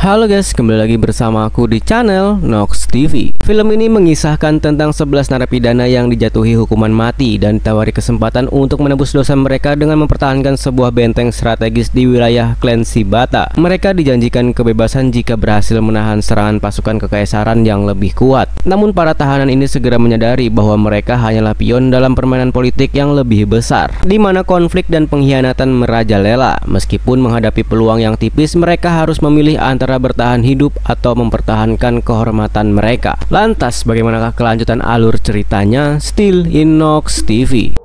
Halo guys, kembali lagi bersama aku di channel Nox TV. Film ini mengisahkan tentang 11 narapidana yang dijatuhi hukuman mati dan ditawari kesempatan untuk menebus dosa mereka dengan mempertahankan sebuah benteng strategis di wilayah klan Shibata. Mereka dijanjikan kebebasan jika berhasil menahan serangan pasukan kekaisaran yang lebih kuat. Namun para tahanan ini segera menyadari bahwa mereka hanyalah pion dalam permainan politik yang lebih besar, di mana konflik dan pengkhianatan merajalela. Meskipun menghadapi peluang yang tipis, mereka harus memilih antara bertahan hidup atau mempertahankan kehormatan mereka. Lantas bagaimanakah kelanjutan alur ceritanya? Still in Nox TV.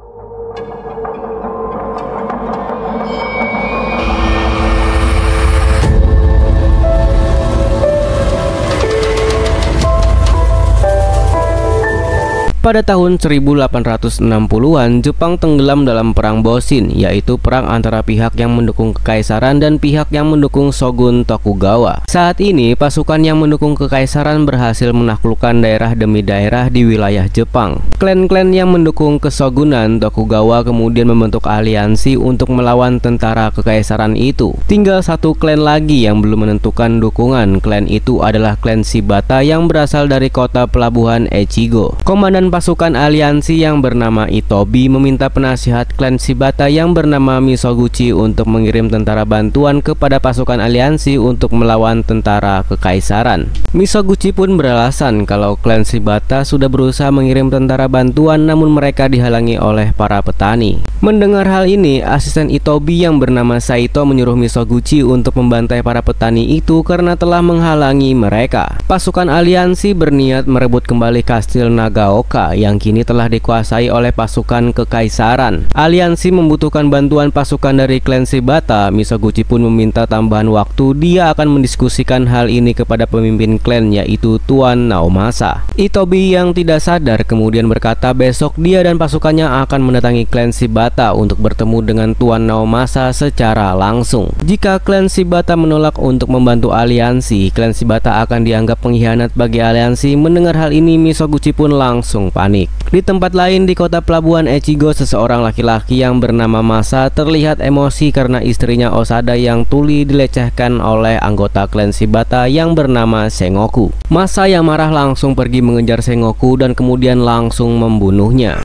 Pada tahun 1860-an, Jepang tenggelam dalam Perang Boshin, yaitu perang antara pihak yang mendukung kekaisaran dan pihak yang mendukung Shogun Tokugawa. Saat ini, pasukan yang mendukung kekaisaran berhasil menaklukkan daerah demi daerah di wilayah Jepang. Klan-klan yang mendukung keshogunan Tokugawa kemudian membentuk aliansi untuk melawan tentara kekaisaran itu. Tinggal satu klan lagi yang belum menentukan dukungan. Klan itu adalah klan Shibata yang berasal dari kota pelabuhan Echigo. Komandan pasukan aliansi yang bernama Itobi meminta penasihat klan Shibata yang bernama Misoguchi untuk mengirim tentara bantuan kepada pasukan aliansi untuk melawan tentara kekaisaran. Misoguchi pun beralasan kalau klan Shibata sudah berusaha mengirim tentara bantuan, namun mereka dihalangi oleh para petani. Mendengar hal ini, asisten Itobi yang bernama Saito menyuruh Misoguchi untuk membantai para petani itu karena telah menghalangi mereka. Pasukan aliansi berniat merebut kembali kastil Nagaoka yang kini telah dikuasai oleh pasukan kekaisaran. Aliansi membutuhkan bantuan pasukan dari klan Shibata. Misoguchi pun meminta tambahan waktu. Dia akan mendiskusikan hal ini kepada pemimpin klan, yaitu Tuan Naomasa. Itobi yang tidak sadar kemudian berkata besok dia dan pasukannya akan mendatangi klan Shibata untuk bertemu dengan Tuan Naomasa secara langsung. Jika klan Shibata menolak untuk membantu aliansi, klan Shibata akan dianggap pengkhianat bagi aliansi. Mendengar hal ini, Misoguchi pun langsung panik. Di tempat lain di kota pelabuhan Echigo, seseorang laki-laki yang bernama Masa terlihat emosi karena istrinya Osada yang tuli dilecehkan oleh anggota klan Shibata yang bernama Sengoku. Masa yang marah langsung pergi mengejar Sengoku dan kemudian langsung membunuhnya.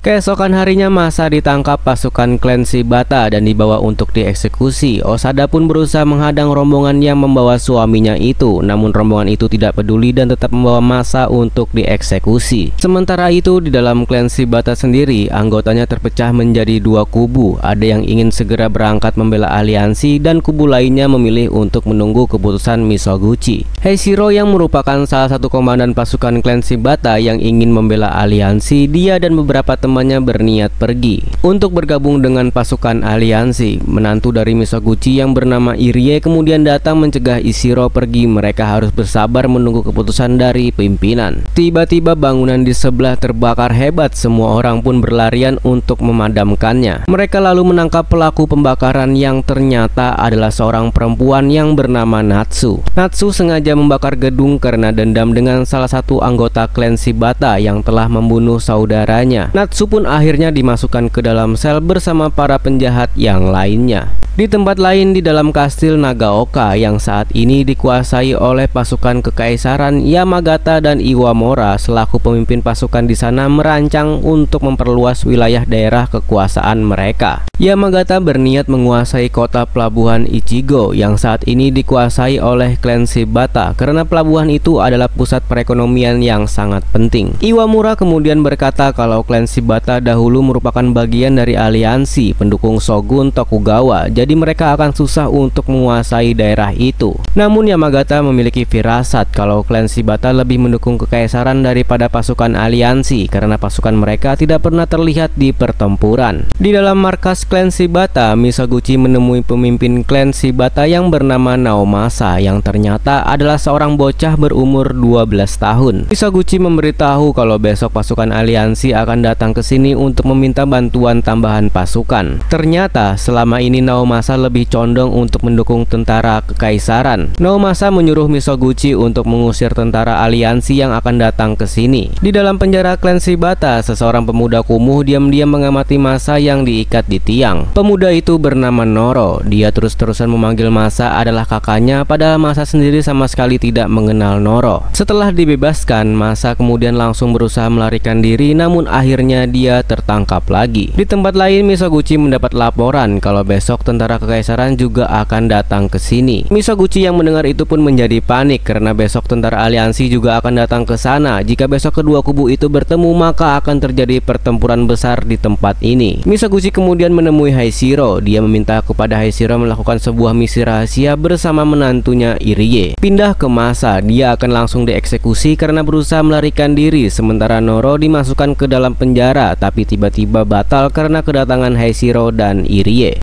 Keesokan harinya Masa ditangkap pasukan klan Shibata dan dibawa untuk dieksekusi. Osada pun berusaha menghadang rombongan yang membawa suaminya itu, namun rombongan itu tidak peduli dan tetap membawa Masa untuk dieksekusi. Sementara itu di dalam klan Shibata sendiri, anggotanya terpecah menjadi dua kubu. Ada yang ingin segera berangkat membela aliansi dan kubu lainnya memilih untuk menunggu keputusan Misoguchi. Heishiro yang merupakan salah satu komandan pasukan klan Shibata yang ingin membela aliansi, dia dan beberapa temannya berniat pergi untuk bergabung dengan pasukan aliansi. Menantu dari Misoguchi yang bernama Irie kemudian datang mencegah Ishiro pergi. Mereka harus bersabar menunggu keputusan dari pimpinan. Tiba-tiba bangunan di sebelah terbakar hebat. Semua orang pun berlarian untuk memadamkannya. Mereka lalu menangkap pelaku pembakaran yang ternyata adalah seorang perempuan yang bernama Natsu. Natsu sengaja membakar gedung karena dendam dengan salah satu anggota klan Shibata yang telah membunuh saudaranya. Natsu pun akhirnya dimasukkan ke dalam sel bersama para penjahat yang lainnya. Di tempat lain di dalam kastil Nagaoka yang saat ini dikuasai oleh pasukan kekaisaran, Yamagata dan Iwamura selaku pemimpin pasukan di sana merancang untuk memperluas wilayah daerah kekuasaan mereka. Yamagata berniat menguasai kota pelabuhan Ichigo yang saat ini dikuasai oleh klan Shibata karena pelabuhan itu adalah pusat perekonomian yang sangat penting. Iwamura kemudian berkata kalau klan Shibata dahulu merupakan bagian dari aliansi pendukung Shogun Tokugawa, jadi mereka akan susah untuk menguasai daerah itu. Namun Yamagata memiliki firasat kalau klan Shibata lebih mendukung kekaisaran daripada pasukan aliansi karena pasukan mereka tidak pernah terlihat di pertempuran. Di dalam markas klan Shibata, Misoguchi menemui pemimpin klan Shibata yang bernama Naomasa yang ternyata adalah seorang bocah berumur 12 tahun. Misoguchi memberitahu kalau besok pasukan aliansi akan datang ke ke sini untuk meminta bantuan tambahan pasukan. Ternyata selama ini Naomasa lebih condong untuk mendukung tentara kekaisaran. Naomasa menyuruh Misoguchi untuk mengusir tentara aliansi yang akan datang ke sini. Di dalam penjara klan Shibata, seseorang pemuda kumuh diam-diam mengamati Masa yang diikat di tiang. Pemuda itu bernama Noro. Dia terus-terusan memanggil Masa adalah kakaknya, padahal Masa sendiri sama sekali tidak mengenal Noro. Setelah dibebaskan, Masa kemudian langsung berusaha melarikan diri, namun akhirnya dia tertangkap lagi. Di tempat lain, Misoguchi mendapat laporan kalau besok tentara kekaisaran juga akan datang ke sini. Misoguchi yang mendengar itu pun menjadi panik karena besok tentara aliansi juga akan datang ke sana. Jika besok kedua kubu itu bertemu, maka akan terjadi pertempuran besar di tempat ini. Misoguchi kemudian menemui Haishiro. Dia meminta kepada Haishiro melakukan sebuah misi rahasia bersama menantunya Irie. Pindah ke Masa, dia akan langsung dieksekusi karena berusaha melarikan diri, sementara Noro dimasukkan ke dalam penjara, tapi tiba-tiba batal karena kedatangan Haishiro dan Irie.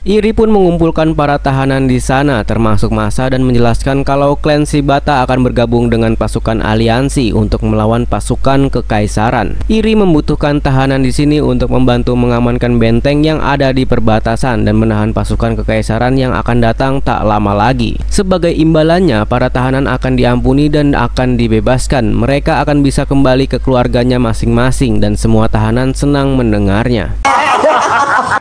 Iri pun mengumpulkan para tahanan di sana termasuk Masa dan menjelaskan kalau klan Shibata akan bergabung dengan pasukan aliansi untuk melawan pasukan kekaisaran. Iri membutuhkan tahanan di sini untuk membantu mengamankan benteng yang ada di perbatasan dan menahan pasukan kekaisaran yang akan datang tak lama lagi. Sebagai imbalannya, para tahanan akan diampuni dan akan dibebaskan. Mereka akan bisa kembali ke keluarganya masing-masing dan semua tahanan senang mendengarnya.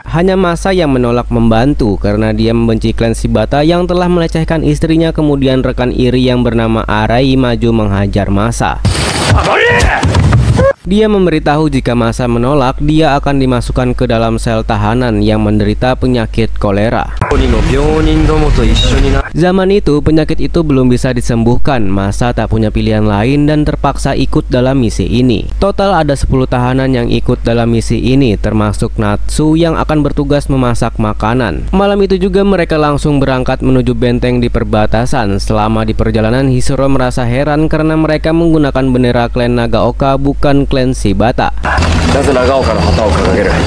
Hanya Masa yang menolak membantu karena dia membenci klan Shibata yang telah melecehkan istrinya. Kemudian rekan Iri yang bernama Arai maju menghajar Masa. Dia memberitahu jika Masa menolak, dia akan dimasukkan ke dalam sel tahanan yang menderita penyakit kolera. Zaman itu, penyakit itu belum bisa disembuhkan. Masa tak punya pilihan lain dan terpaksa ikut dalam misi ini. Total ada 10 tahanan yang ikut dalam misi ini, termasuk Natsu yang akan bertugas memasak makanan. Malam itu juga mereka langsung berangkat menuju benteng di perbatasan. Selama di perjalanan, Hisoro merasa heran karena mereka menggunakan bendera klan Nagaoka, bukan klan Shibata.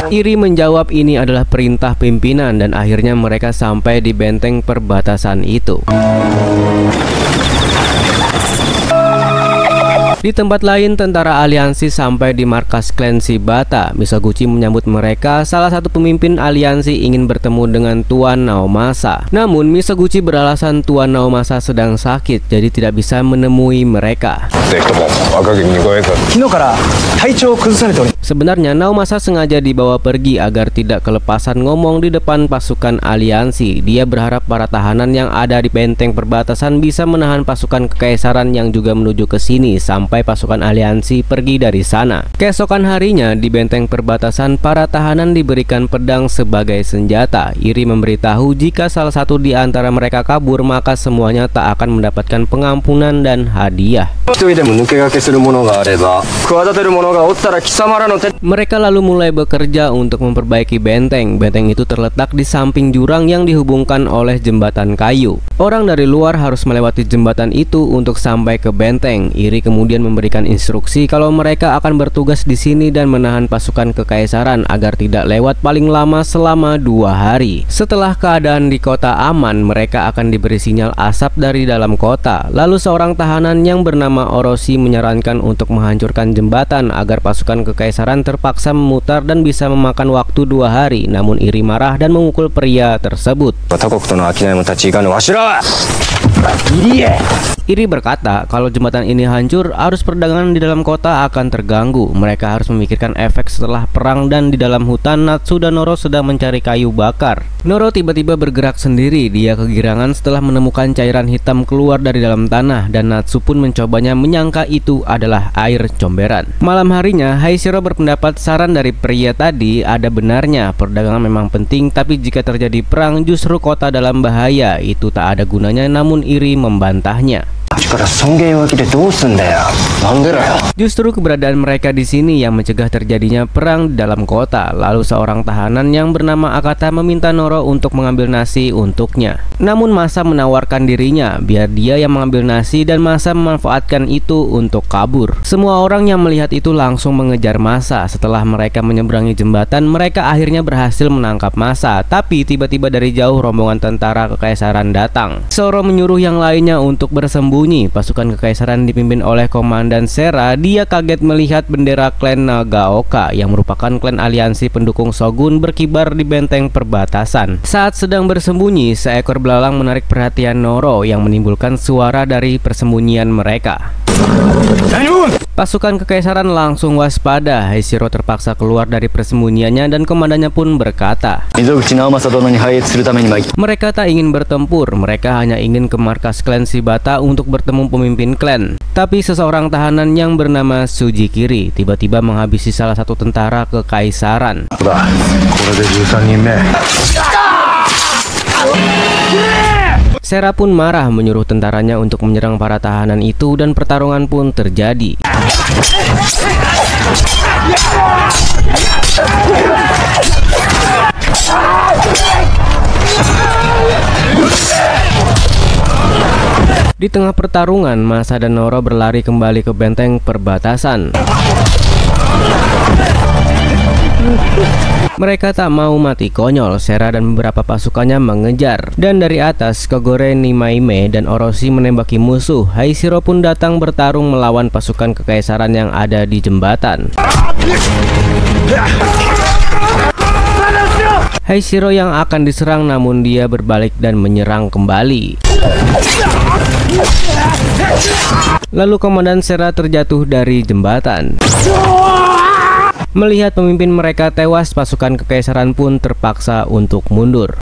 Iri menjawab ini adalah perintah pimpinan dan akhirnya mereka sampai di benteng perbatasan itu. Di tempat lain, tentara aliansi sampai di markas klan Shibata. Misoguchi menyambut mereka. Salah satu pemimpin aliansi ingin bertemu dengan Tuan Naomasa. Namun Misoguchi beralasan Tuan Naomasa sedang sakit, jadi tidak bisa menemui mereka. Sebenarnya Naomasa sengaja dibawa pergi agar tidak kelepasan ngomong di depan pasukan aliansi. Dia berharap para tahanan yang ada di benteng perbatasan bisa menahan pasukan kekaisaran yang juga menuju ke sini sampai pasukan aliansi pergi dari sana. Keesokan harinya di benteng perbatasan, para tahanan diberikan pedang sebagai senjata. Iri memberitahu jika salah satu di antara mereka kabur, maka semuanya tak akan mendapatkan pengampunan dan hadiah. Mereka lalu mulai bekerja untuk memperbaiki benteng. Benteng itu terletak di samping jurang yang dihubungkan oleh jembatan kayu. Orang dari luar harus melewati jembatan itu untuk sampai ke benteng. Iri kemudian memberikan instruksi kalau mereka akan bertugas di sini dan menahan pasukan kekaisaran agar tidak lewat paling lama selama 2 hari. Setelah keadaan di kota aman, mereka akan diberi sinyal asap dari dalam kota. Lalu seorang tahanan yang bernama Orochi menyarankan untuk menghancurkan jembatan agar pasukan kekaisaran terpaksa memutar dan bisa memakan waktu 2 hari. Namun Iri marah dan memukul pria tersebut. Iri berkata kalau jembatan ini hancur, arus perdagangan di dalam kota akan terganggu. Mereka harus memikirkan efek setelah perang, dan di dalam hutan Natsu dan Noro sedang mencari kayu bakar. Noro tiba-tiba bergerak sendiri. Dia kegirangan setelah menemukan cairan hitam keluar dari dalam tanah, dan Natsu pun mencobanya menyangka itu adalah air comberan. Malam harinya, Haishiro berpendapat saran dari pria tadi ada benarnya. Perdagangan memang penting, tapi jika terjadi perang justru kota dalam bahaya. Itu tak ada gunanya, namun Iri membantahnya. Justru keberadaan mereka di sini yang mencegah terjadinya perang di dalam kota. Lalu seorang tahanan yang bernama Akata meminta Noro untuk mengambil nasi untuknya. Namun Masa menawarkan dirinya biar dia yang mengambil nasi, dan Masa memanfaatkan itu untuk kabur. Semua orang yang melihat itu langsung mengejar Masa. Setelah mereka menyeberangi jembatan, mereka akhirnya berhasil menangkap Masa. Tapi tiba-tiba dari jauh rombongan tentara kekaisaran datang. Zoro menyuruh yang lainnya untuk bersembunyi. Pasukan kekaisaran dipimpin oleh Komandan Komandan Sera, dia kaget melihat bendera klan Nagaoka yang merupakan klan aliansi pendukung Shogun berkibar di benteng perbatasan. Saat sedang bersembunyi, seekor belalang menarik perhatian Noro yang menimbulkan suara dari persembunyian mereka. Pasukan kekaisaran langsung waspada. Haishiro terpaksa keluar dari persembunyiannya dan komandannya pun berkata, mereka tak ingin bertempur, mereka hanya ingin ke markas klan Shibata untuk bertemu pemimpin klan. Tapi seseorang tahanan yang bernama Sujikiri tiba-tiba menghabisi salah satu tentara kekaisaran. Sera pun marah menyuruh tentaranya untuk menyerang para tahanan itu dan pertarungan pun terjadi. Di tengah pertarungan, Masa dan Noro berlari kembali ke benteng perbatasan. Mereka tak mau mati konyol. Sera dan beberapa pasukannya mengejar, dan dari atas Kogore Nimaime dan Orochi menembaki musuh. Haishiro pun datang bertarung melawan pasukan kekaisaran yang ada di jembatan. Haishiro yang akan diserang, namun dia berbalik dan menyerang kembali. Lalu Komandan Sera terjatuh dari jembatan. Melihat pemimpin mereka tewas, pasukan kekaisaran pun terpaksa untuk mundur.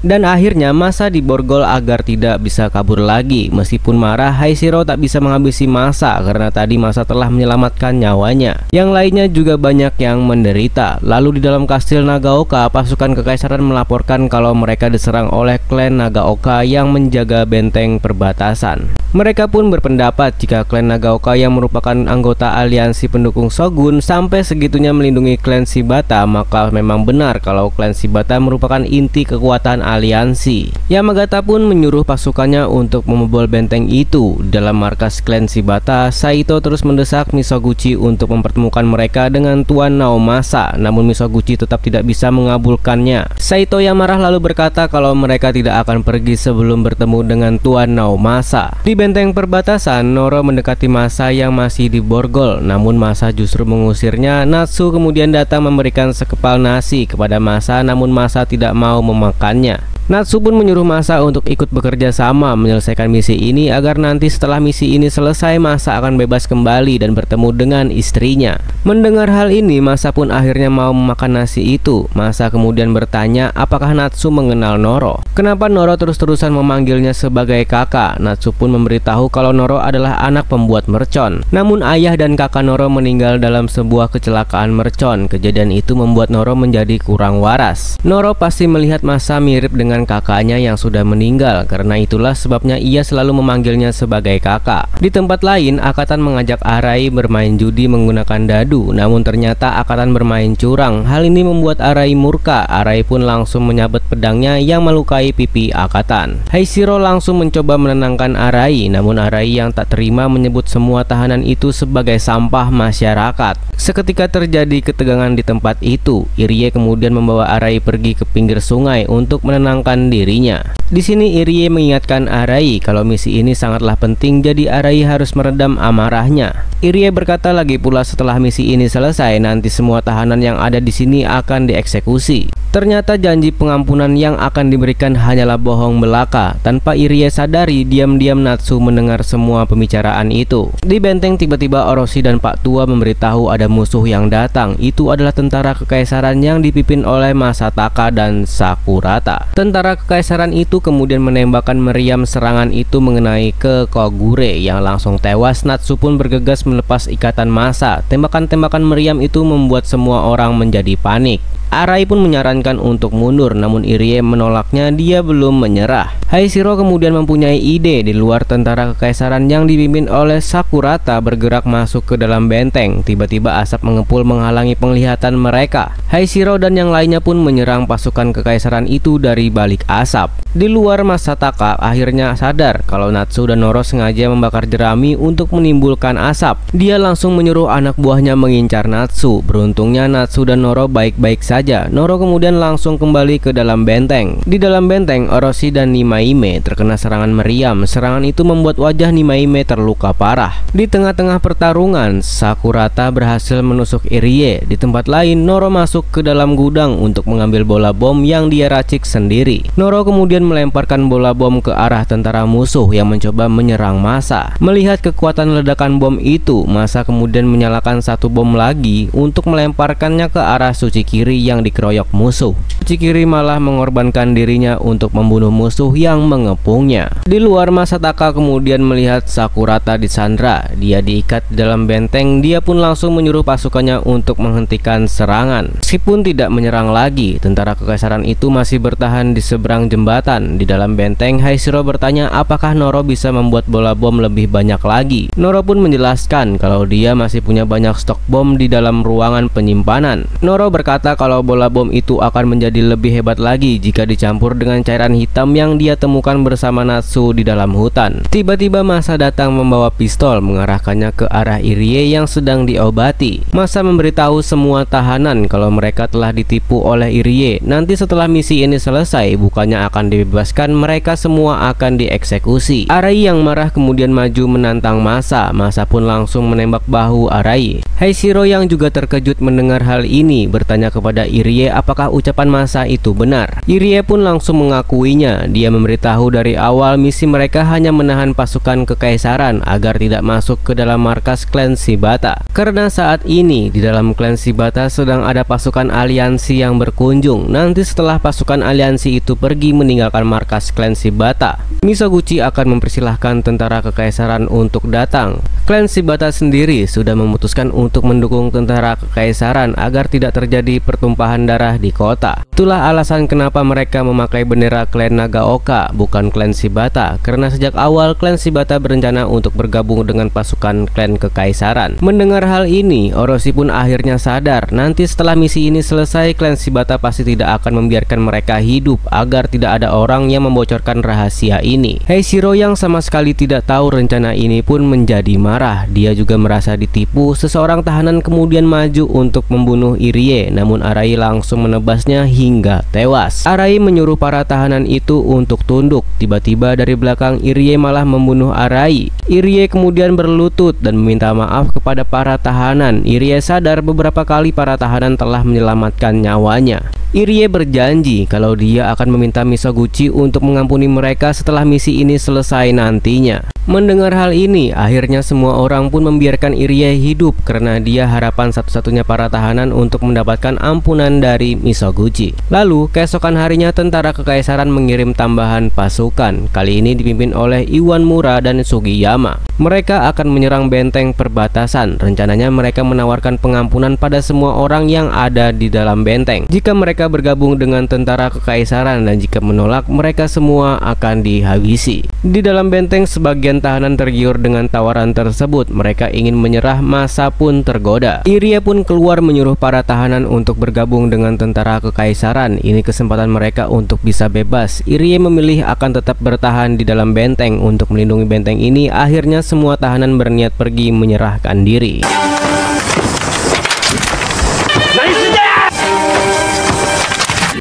Dan akhirnya Masa diborgol agar tidak bisa kabur lagi. Meskipun marah, Haishiro tak bisa menghabisi Masa karena tadi Masa telah menyelamatkan nyawanya. Yang lainnya juga banyak yang menderita. Lalu di dalam kastil Nagaoka, pasukan kekaisaran melaporkan kalau mereka diserang oleh klan Nagaoka yang menjaga benteng perbatasan. Mereka pun berpendapat jika klan Nagaoka yang merupakan anggota aliansi pendukung Shogun sampai segitunya melindungi klan Shibata, maka memang benar kalau klan Shibata merupakan inti kekuatan aliansi. Yamagata pun menyuruh pasukannya untuk membobol benteng itu. Dalam markas klan Shibata, Saito terus mendesak Misoguchi untuk mempertemukan mereka dengan Tuan Naomasa, namun Misoguchi tetap tidak bisa mengabulkannya. Saito yang marah lalu berkata kalau mereka tidak akan pergi sebelum bertemu dengan Tuan Naomasa. Di benteng perbatasan, Noro mendekati Masa yang masih diborgol, namun Masa justru mengusirnya. Natsu kemudian datang memberikan sekepal nasi kepada Masa, namun Masa tidak mau memakannya. Natsu pun menyuruh Masa untuk ikut bekerja sama menyelesaikan misi ini agar nanti setelah misi ini selesai Masa akan bebas kembali dan bertemu dengan istrinya. Mendengar hal ini, Masa pun akhirnya mau memakan nasi itu. Masa kemudian bertanya apakah Natsu mengenal Noro. Kenapa Noro terus-terusan memanggilnya sebagai kakak? Natsu pun memberitahu kalau Noro adalah anak pembuat mercon. Namun ayah dan kakak Noro meninggal dalam sebuah kecelakaan mercon. Kejadian itu membuat Noro menjadi kurang waras. Noro pasti melihat Masa mirip dengan kakaknya yang sudah meninggal, karena itulah sebabnya ia selalu memanggilnya sebagai kakak. Di tempat lain, Akatan mengajak Arai bermain judi menggunakan dadu, namun ternyata Akatan bermain curang. Hal ini membuat Arai murka. Arai pun langsung menyabet pedangnya yang melukai pipi Akatan. Haishiro langsung mencoba menenangkan Arai, namun Arai yang tak terima menyebut semua tahanan itu sebagai sampah masyarakat. Seketika terjadi ketegangan di tempat itu. Irie kemudian membawa Arai pergi ke pinggir sungai untuk menenangkan dirinya. Di sini Irie mengingatkan Arai kalau misi ini sangatlah penting, jadi Arai harus meredam amarahnya. Irie berkata lagi pula setelah misi ini selesai nanti semua tahanan yang ada di sini akan dieksekusi. Ternyata janji pengampunan yang akan diberikan hanyalah bohong belaka. Tanpa Irie sadari, diam-diam Natsu mendengar semua pembicaraan itu. Di benteng tiba-tiba Orochi dan Pak Tua memberitahu ada musuh yang datang. Itu adalah tentara kekaisaran yang dipimpin oleh Masataka dan Sakurata. Tentara kekaisaran itu kemudian menembakkan meriam serangan itu mengenai ke Kogure yang langsung tewas. Natsu pun bergegas melepas ikatan massa. Tembakan-tembakan meriam itu membuat semua orang menjadi panik. Arai pun menyarankan untuk mundur, namun Irie menolaknya, dia belum menyerah. Haishiro kemudian mempunyai ide. Di luar tentara kekaisaran yang dipimpin oleh Sakurata bergerak masuk ke dalam benteng. Tiba-tiba asap mengepul menghalangi penglihatan mereka. Haishiro dan yang lainnya pun menyerang pasukan kekaisaran itu dari balik asap. Di luar, Masataka akhirnya sadar kalau Natsu dan Noro sengaja membakar jerami untuk menimbulkan asap. Dia langsung menyuruh anak buahnya mengincar Natsu. Beruntungnya Natsu dan Noro baik-baik saja. saja, Noro kemudian langsung kembali ke dalam benteng. Di dalam benteng, Orochi dan Nimaime terkena serangan meriam. Serangan itu membuat wajah Nimaime terluka parah. Di tengah-tengah pertarungan, Sakurata berhasil menusuk Irie. Di tempat lain, Noro masuk ke dalam gudang untuk mengambil bola bom yang dia racik sendiri. Noro kemudian melemparkan bola bom ke arah tentara musuh yang mencoba menyerang Masa. Melihat kekuatan ledakan bom itu, Masa kemudian menyalakan satu bom lagi untuk melemparkannya ke arah Tsuchikiri yang dikeroyok musuh. Tsuchikiri malah mengorbankan dirinya untuk membunuh musuh yang mengepungnya. Di luar, Masataka kemudian melihat Sakurata disandra. Dia diikat di dalam benteng. Dia pun langsung menyuruh pasukannya untuk menghentikan serangan. Meskipun tidak menyerang lagi, tentara kekaisaran itu masih bertahan di seberang jembatan. Di dalam benteng, Haishiro bertanya apakah Noro bisa membuat bola bom lebih banyak lagi. Noro pun menjelaskan kalau dia masih punya banyak stok bom di dalam ruangan penyimpanan. Noro berkata kalau bola bom itu akan menjadi lebih hebat lagi jika dicampur dengan cairan hitam yang dia temukan bersama Natsu di dalam hutan. Tiba-tiba Masa datang membawa pistol mengarahkannya ke arah Irie yang sedang diobati. Masa memberitahu semua tahanan kalau mereka telah ditipu oleh Irie. Nanti setelah misi ini selesai, bukannya akan dibebaskan, mereka semua akan dieksekusi. Arai yang marah kemudian maju menantang Masa. Masa pun langsung menembak bahu Arai. Haishiro yang juga terkejut mendengar hal ini bertanya kepada Irie apakah ucapan Masa itu benar. Irie pun langsung mengakuinya. Dia memberitahu dari awal misi mereka hanya menahan pasukan kekaisaran agar tidak masuk ke dalam markas klan Shibata. Karena saat ini di dalam klan Shibata sedang ada pasukan aliansi yang berkunjung. Nanti setelah pasukan aliansi itu pergi meninggalkan markas klan Shibata, Misoguchi akan mempersilahkan tentara kekaisaran untuk datang. Klan Shibata sendiri sudah memutuskan untuk mendukung tentara kekaisaran agar tidak terjadi pertumpahan darah di kota. Itulah alasan kenapa mereka memakai bendera klan Nagaoka, bukan klan Shibata, karena sejak awal klan Shibata berencana untuk bergabung dengan pasukan klan kekaisaran. Mendengar hal ini, Orochi pun akhirnya sadar nanti setelah misi ini selesai, klan Shibata pasti tidak akan membiarkan mereka hidup agar tidak ada orang yang membocorkan rahasia ini. Haishiro yang sama sekali tidak tahu rencana ini pun menjadi marah. Dia juga merasa ditipu. Seseorang tahanan kemudian maju untuk membunuh Irie, namun Arai langsung menebasnya hingga tewas. Arai menyuruh para tahanan itu untuk tunduk. Tiba-tiba dari belakang Irie malah membunuh Arai. Irie kemudian berlutut dan meminta maaf kepada para tahanan. Irie sadar beberapa kali para tahanan telah menyelamatkan nyawanya. Irie berjanji kalau dia akan meminta Misoguchi untuk mengampuni mereka setelah misi ini selesai nantinya. Mendengar hal ini, akhirnya semua orang pun membiarkan Irie hidup karena dia harapan satu-satunya para tahanan untuk mendapatkan ampunan dari Misoguchi. Lalu, keesokan harinya tentara kekaisaran mengirim tambahan pasukan. Kali ini dipimpin oleh Iwamura dan Sugiyama. Mereka akan menyerang benteng perbatasan. Rencananya mereka menawarkan pengampunan pada semua orang yang ada di dalam benteng jika mereka bergabung dengan tentara kekaisaran, dan jika menolak mereka semua akan dihabisi. Di dalam benteng sebagian tahanan tergiur dengan tawaran tersebut. Mereka ingin menyerah, Masa pun tergoda. Irie pun keluar menyuruh para tahanan untuk bergabung dengan tentara kekaisaran. Ini kesempatan mereka untuk bisa bebas. Irie memilih akan tetap bertahan di dalam benteng untuk melindungi benteng ini. Akhirnya semua tahanan berniat pergi menyerahkan diri.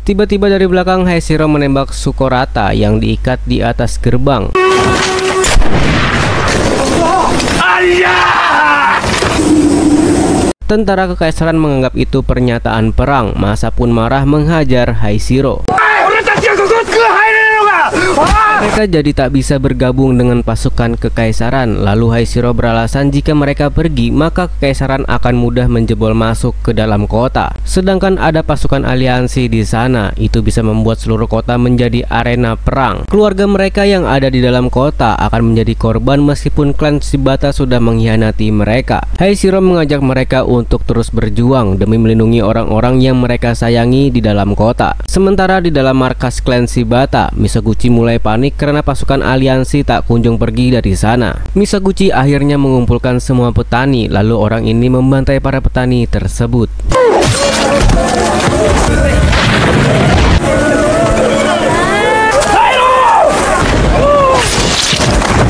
Tiba-tiba dari belakang Haishiro menembak Sukorata yang diikat di atas gerbang. Tentara kekaisaran menganggap itu pernyataan perang. Masa pun marah menghajar Haishiro. Mereka jadi tak bisa bergabung dengan pasukan kekaisaran. Lalu Haishiro beralasan jika mereka pergi maka kekaisaran akan mudah menjebol masuk ke dalam kota. Sedangkan ada pasukan aliansi di sana, itu bisa membuat seluruh kota menjadi arena perang. Keluarga mereka yang ada di dalam kota akan menjadi korban meskipun klan Shibata sudah mengkhianati mereka. Haishiro mengajak mereka untuk terus berjuang demi melindungi orang-orang yang mereka sayangi di dalam kota. Sementara di dalam markas klan Shibata, Misoguchi mulai panik karena pasukan aliansi tak kunjung pergi dari sana. Misoguchi akhirnya mengumpulkan semua petani, lalu orang ini membantai para petani tersebut.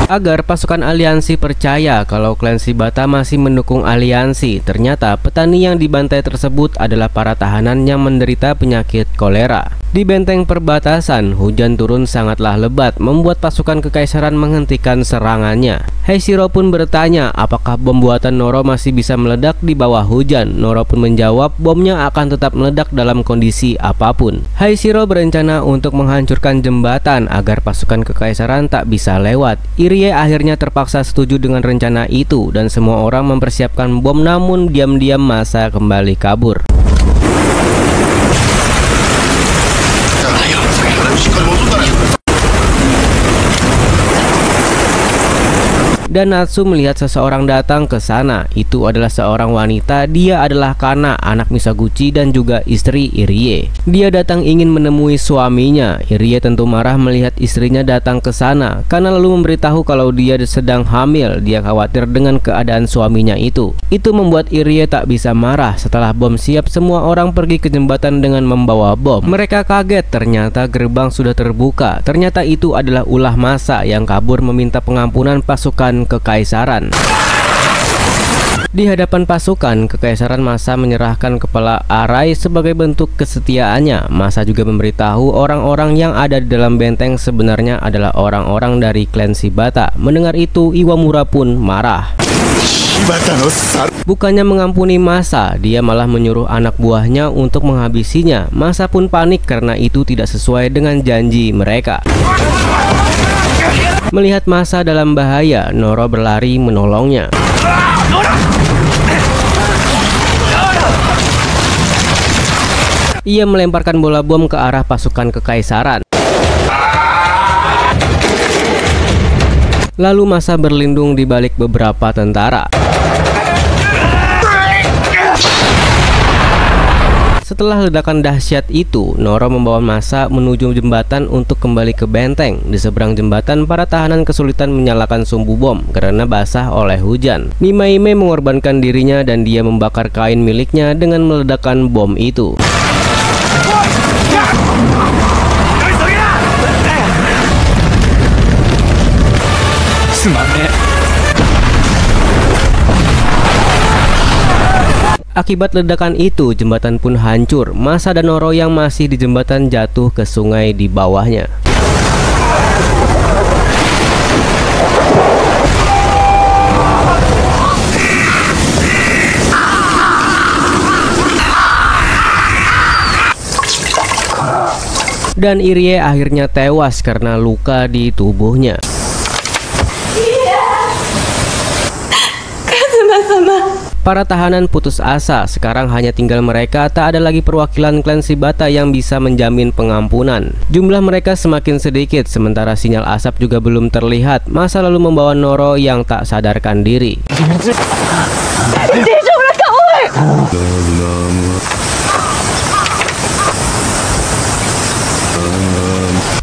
Agar pasukan aliansi percaya kalau klan Shibata masih mendukung aliansi, ternyata petani yang dibantai tersebut adalah para tahanan yang menderita penyakit kolera. Di benteng perbatasan, hujan turun sangatlah lebat, membuat pasukan kekaisaran menghentikan serangannya. Haishiro pun bertanya apakah bom buatan Noro masih bisa meledak di bawah hujan. Noro pun menjawab bomnya akan tetap meledak dalam kondisi apapun. Haishiro berencana untuk menghancurkan jembatan agar pasukan kekaisaran tak bisa lewat. Irie akhirnya terpaksa setuju dengan rencana itu dan semua orang mempersiapkan bom, namun diam-diam masa kembali kabur. Dan Natsu melihat seseorang datang ke sana. Itu adalah seorang wanita. Dia adalah Kana, anak Misaguchi dan juga istri Irie. Dia datang ingin menemui suaminya. Irie tentu marah melihat istrinya datang ke sana. Kana lalu memberitahu kalau dia sedang hamil. Dia khawatir dengan keadaan suaminya itu. Itu membuat Irie tak bisa marah. Setelah bom siap, semua orang pergi ke jembatan dengan membawa bom. Mereka kaget, ternyata gerbang sudah terbuka. Ternyata itu adalah ulah massa yang kabur meminta pengampunan pasukan kekaisaran. Di hadapan pasukan kekaisaran, massa menyerahkan kepala Arai sebagai bentuk kesetiaannya. Massa juga memberitahu orang-orang yang ada di dalam benteng sebenarnya adalah orang-orang dari klan Shibata. Mendengar itu, Iwamura pun marah. Bukannya mengampuni Massa, dia malah menyuruh anak buahnya untuk menghabisinya. Massa pun panik karena itu tidak sesuai dengan janji mereka. Melihat Massa dalam bahaya, Noro berlari menolongnya. Ia melemparkan bola bom ke arah pasukan kekaisaran. Lalu Massa berlindung di balik beberapa tentara. Setelah ledakan dahsyat itu, Noro membawa Massa menuju jembatan untuk kembali ke benteng. Di seberang jembatan, para tahanan kesulitan menyalakan sumbu bom karena basah oleh hujan. Mimaime mengorbankan dirinya dan dia membakar kain miliknya dengan meledakkan bom itu. Akibat ledakan itu, jembatan pun hancur. Massa dan Noro yang masih di jembatan jatuh ke sungai di bawahnya. Dan Irie akhirnya tewas karena luka di tubuhnya. Para tahanan putus asa, sekarang hanya tinggal mereka, tak ada lagi perwakilan klan Shibata yang bisa menjamin pengampunan. Jumlah mereka semakin sedikit, sementara sinyal asap juga belum terlihat. Massa lalu membawa Noro yang tak sadarkan diri.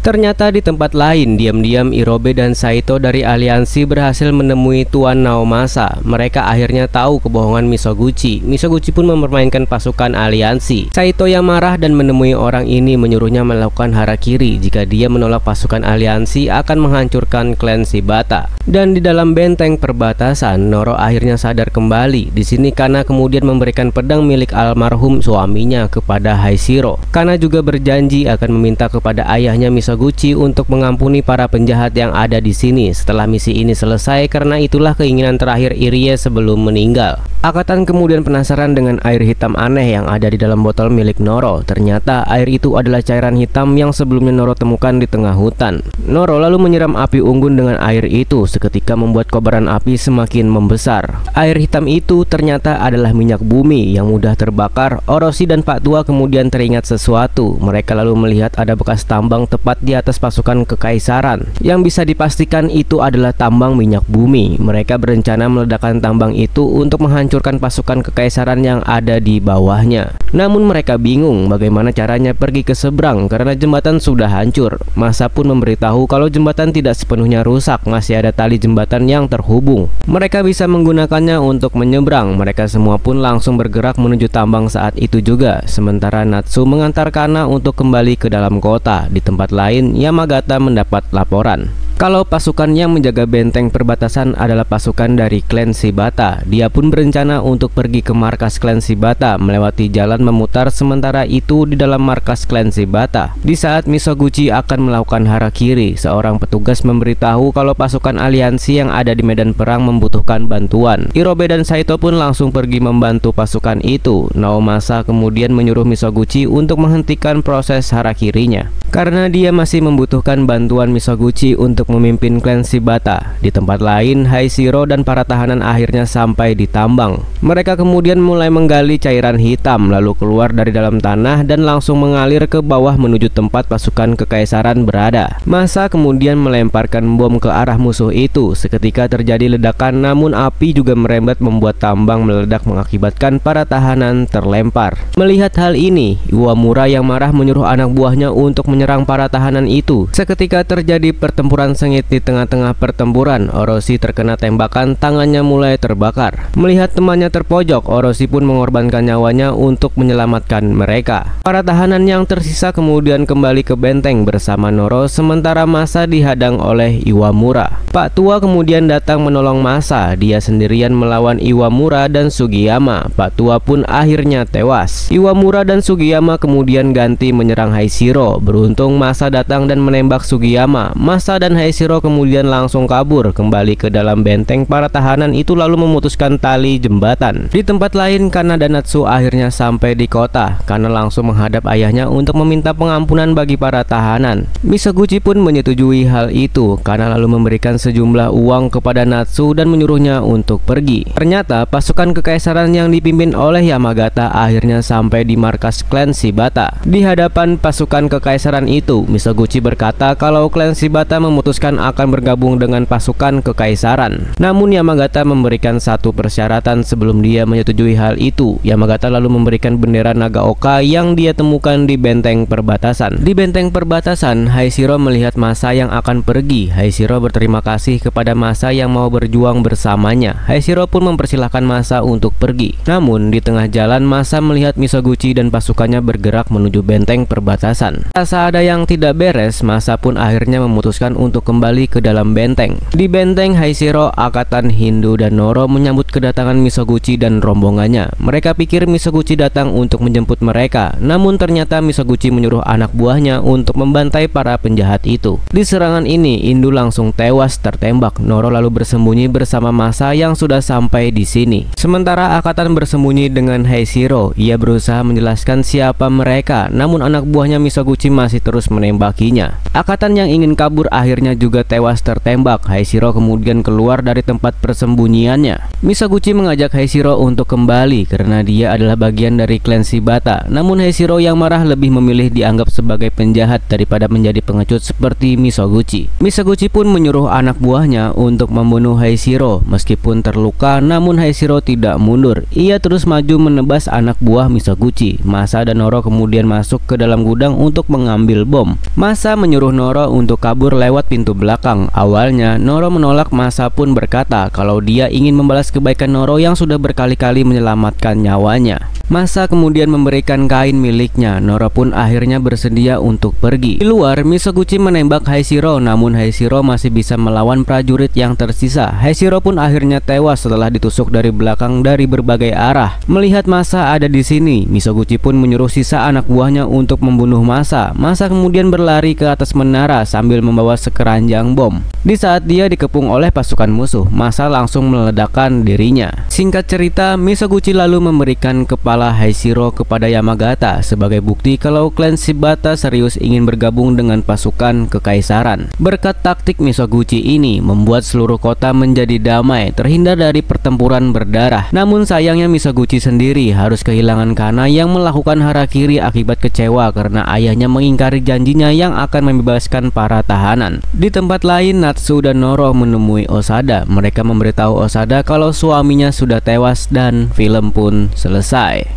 Ternyata di tempat lain, diam-diam Irobe dan Saito dari aliansi berhasil menemui Tuan Naomasa. Mereka akhirnya tahu kebohongan Misoguchi. Misoguchi pun mempermainkan pasukan aliansi. Saito yang marah dan menemui orang ini menyuruhnya melakukan harakiri. Jika dia menolak pasukan aliansi akan menghancurkan klan Shibata. Dan di dalam benteng perbatasan, Noro akhirnya sadar kembali. Di sini Kana kemudian memberikan pedang milik almarhum suaminya kepada Haishiro. Kana juga berjanji akan meminta kepada ayahnya Misoguchi untuk mengampuni para penjahat yang ada di sini setelah misi ini selesai, karena itulah keinginan terakhir Irie sebelum meninggal. Akatan kemudian penasaran dengan air hitam aneh yang ada di dalam botol milik Noro. Ternyata air itu adalah cairan hitam yang sebelumnya Noro temukan di tengah hutan. Noro lalu menyiram api unggun dengan air itu, seketika membuat kobaran api semakin membesar. Air hitam itu ternyata adalah minyak bumi yang mudah terbakar. Orochi dan Pak Tua kemudian teringat sesuatu. Mereka lalu melihat ada bekas tambang tepat di atas pasukan kekaisaran. Yang bisa dipastikan itu adalah tambang minyak bumi. Mereka berencana meledakkan tambang itu untuk menghancurkan pasukan kekaisaran yang ada di bawahnya. Namun mereka bingung bagaimana caranya pergi ke seberang karena jembatan sudah hancur. Massa pun memberitahu kalau jembatan tidak sepenuhnya rusak, masih ada tali jembatan yang terhubung. Mereka bisa menggunakannya untuk menyeberang. Mereka semua pun langsung bergerak menuju tambang saat itu juga. Sementara Natsu mengantar Kana untuk kembali ke dalam kota. Di tempat lain, Yamagata mendapat laporan. Kalau pasukan yang menjaga benteng perbatasan adalah pasukan dari klan Shibata, dia pun berencana untuk pergi ke markas klan Shibata melewati jalan memutar. Sementara itu di dalam markas klan Shibata, di saat Misoguchi akan melakukan harakiri, seorang petugas memberitahu kalau pasukan aliansi yang ada di medan perang membutuhkan bantuan. Irobe dan Saito pun langsung pergi membantu pasukan itu. Naomasa kemudian menyuruh Misoguchi untuk menghentikan proses harakirinya karena dia masih membutuhkan bantuan Misoguchi untuk memimpin klan Shibata. Di tempat lain, Haishiro dan para tahanan akhirnya sampai di tambang. Mereka kemudian mulai menggali cairan hitam lalu keluar dari dalam tanah dan langsung mengalir ke bawah menuju tempat pasukan kekaisaran berada. Masa kemudian melemparkan bom ke arah musuh itu. Seketika terjadi ledakan, namun api juga merembet membuat tambang meledak mengakibatkan para tahanan terlempar. Melihat hal ini, Iwamura yang marah menyuruh anak buahnya untuk menyerang para tahanan itu. Seketika terjadi pertempuran sengit. Di tengah-tengah pertempuran, Orochi terkena tembakan, tangannya mulai terbakar. Melihat temannya terpojok, Orochi pun mengorbankan nyawanya untuk menyelamatkan mereka. Para tahanan yang tersisa kemudian kembali ke benteng bersama Noro, sementara Masa dihadang oleh Iwamura. Pak Tua kemudian datang menolong Masa. Dia sendirian melawan Iwamura dan Sugiyama. Pak Tua pun akhirnya tewas. Iwamura dan Sugiyama kemudian ganti menyerang Haishiro. Beruntung Masa datang dan menembak Sugiyama. Masa dan Haishiro kemudian langsung kabur kembali ke dalam benteng. Para tahanan itu lalu memutuskan tali jembatan. Di tempat lain, Kanada Natsu akhirnya sampai di kota. Kana langsung menghadap ayahnya untuk meminta pengampunan bagi para tahanan. Misoguchi pun menyetujui hal itu. Kana lalu memberikan sejumlah uang kepada Natsu dan menyuruhnya untuk pergi. Ternyata pasukan kekaisaran yang dipimpin oleh Yamagata akhirnya sampai di markas klan Shibata. Di hadapan pasukan kekaisaran itu, Misoguchi berkata kalau klan Shibata memutuskan akan bergabung dengan pasukan kekaisaran. Namun Yamagata memberikan satu persyaratan sebelum dia menyetujui hal itu. Yamagata lalu memberikan bendera Nagaoka yang dia temukan di benteng perbatasan. Di benteng perbatasan, Haishiro melihat Masa yang akan pergi. Haishiro berterima kasih kepada Masa yang mau berjuang bersamanya. Haishiro pun mempersilahkan Masa untuk pergi. Namun di tengah jalan, Masa melihat Misoguchi dan pasukannya bergerak menuju benteng perbatasan. Rasa ada yang tidak beres, Masa pun akhirnya memutuskan untuk kembali ke dalam benteng. Di benteng, Haishiro, Akatan Hindu dan Noro menyambut kedatangan Misoguchi dan rombongannya. Mereka pikir Misoguchi datang untuk menjemput mereka, namun ternyata Misoguchi menyuruh anak buahnya untuk membantai para penjahat itu. Di serangan ini, Hindu langsung tewas tertembak. Noro lalu bersembunyi bersama Masa yang sudah sampai di sini. Sementara Akatan bersembunyi dengan Haishiro. Ia berusaha menjelaskan siapa mereka, namun anak buahnya Misoguchi masih terus menembakinya. Akatan yang ingin kabur akhirnya juga tewas tertembak. Haishiro kemudian keluar dari tempat persembunyiannya. Misoguchi mengajak Haishiro untuk kembali karena dia adalah bagian dari klan Shibata. Namun Haishiro yang marah lebih memilih dianggap sebagai penjahat daripada menjadi pengecut seperti Misoguchi. Misoguchi pun menyuruh anak buahnya untuk membunuh Haishiro. Meskipun terluka, namun Haishiro tidak mundur. Ia terus maju menebas anak buah Misoguchi. Masa dan Noro kemudian masuk ke dalam gudang untuk mengambil bom. Masa menyuruh Noro untuk kabur lewat pintu belakang. Awalnya Noro menolak. Masa pun berkata kalau dia ingin membalas kebaikan Noro yang sudah berkali-kali menyelamatkan nyawanya. Masa kemudian memberikan kain miliknya. Noro pun akhirnya bersedia untuk pergi. Di luar, Misoguchi menembak Haishiro, namun Haishiro masih bisa melawan prajurit yang tersisa. Haishiro pun akhirnya tewas setelah ditusuk dari belakang dari berbagai arah. Melihat Masa ada di sini, Misoguchi pun menyuruh sisa anak buahnya untuk membunuh Masa. Masa kemudian berlari ke atas menara sambil membawa sekeranjang bom. Di saat dia dikepung oleh pasukan musuh, Masa langsung meledakkan dirinya. Singkat cerita, Misoguchi lalu memberikan kepala Haishiro kepada Yamagata sebagai bukti kalau klan Shibata serius ingin bergabung dengan pasukan kekaisaran. Berkat taktik Misoguchi ini membuat seluruh kota menjadi damai, terhindar dari pertempuran berdarah. Namun sayangnya Misoguchi sendiri harus kehilangan Kana yang melakukan harakiri akibat kecewa karena ayahnya mengingkari janjinya yang akan membebaskan para tahanan. Di tempat lain, Natsu dan Noro menemui Osada. Mereka memberitahu Osada kalau suaminya sudah tewas dan film pun selesai.